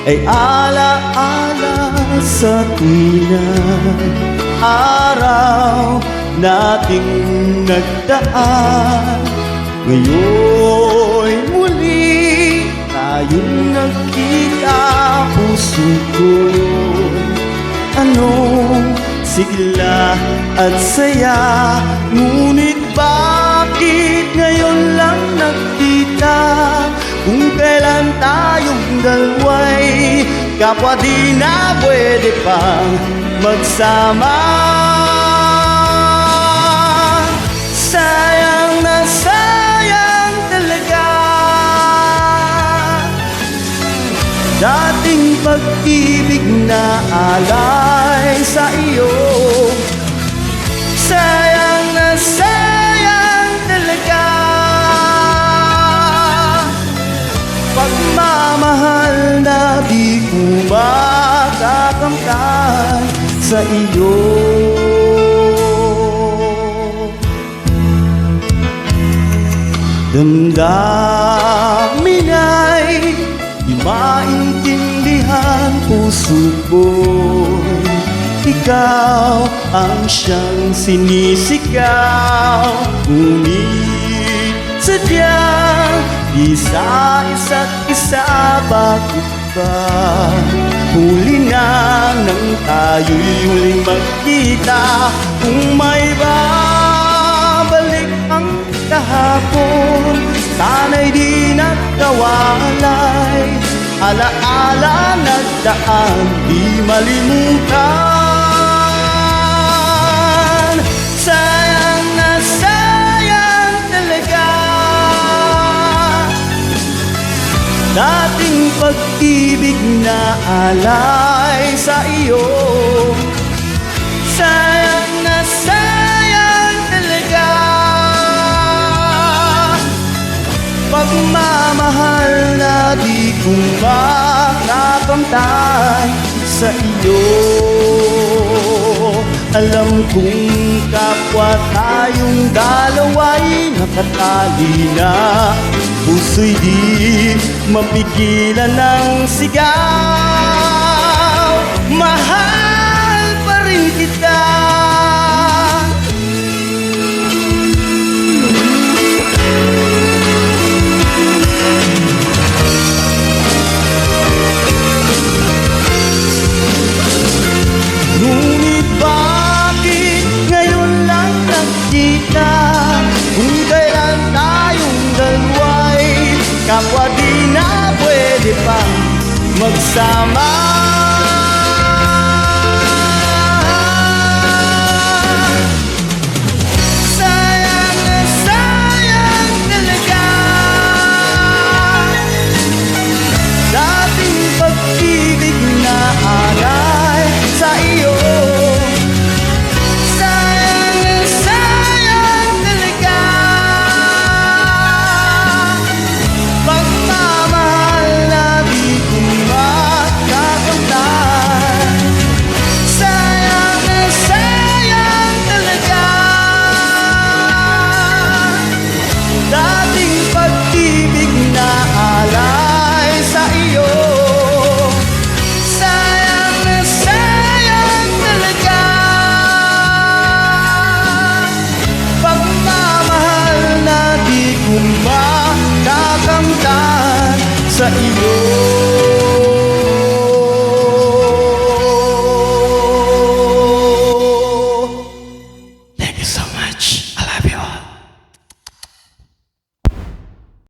ay alaala sa tuwing araw nating nagdaan. Ngayon'y muli tayong nagkita, puso ko'y anong sigla at saya. Ngunit bakit ngayon lang nagkita, kung kailan tayong dalawa'y kapwa di na pwede pang magsama. Sayang na sayang talaga dating pag-ibig na alay sa iyo. Sayang na sayang talaga pagmamahal na di ko makakamtan sa iyo. Damdamin ay di maintindihan, puso ko'y ikaw ang siyang sinisigaw. Ngunit sadyang di sa isa't isa, bakit ba huli na nang tayo'y huling magkita? Kung may babalik ang kahapon, sana'y di nagkawalay. Alaala nagdaan, di malimutan. Sayang na sayang talaga dating pag-ibig na alay sa iyo. Sayang na sayang talaga pagmamahal na di ko makakamtan sa iyo. Alam kong kapwa tayong dalawa'y nakatali na, puso'y di mapigilan ng sigaw. Mahal pa rin kita. Ngunit bakit ngayon lang nagkita, kung kailan tayong dalawa'y kapwa di na pwede pang magsama. Sayang na sayang talaga dating pag-ibig na alay sa iyo. Sayang na sayang talaga pagmamahal na di ko makakamtan. Sayang na sayang talaga dating pag-ibig na alay sa iyo. Sayang na sayang talaga pagmamahal na di ko makakamtan sa iyo.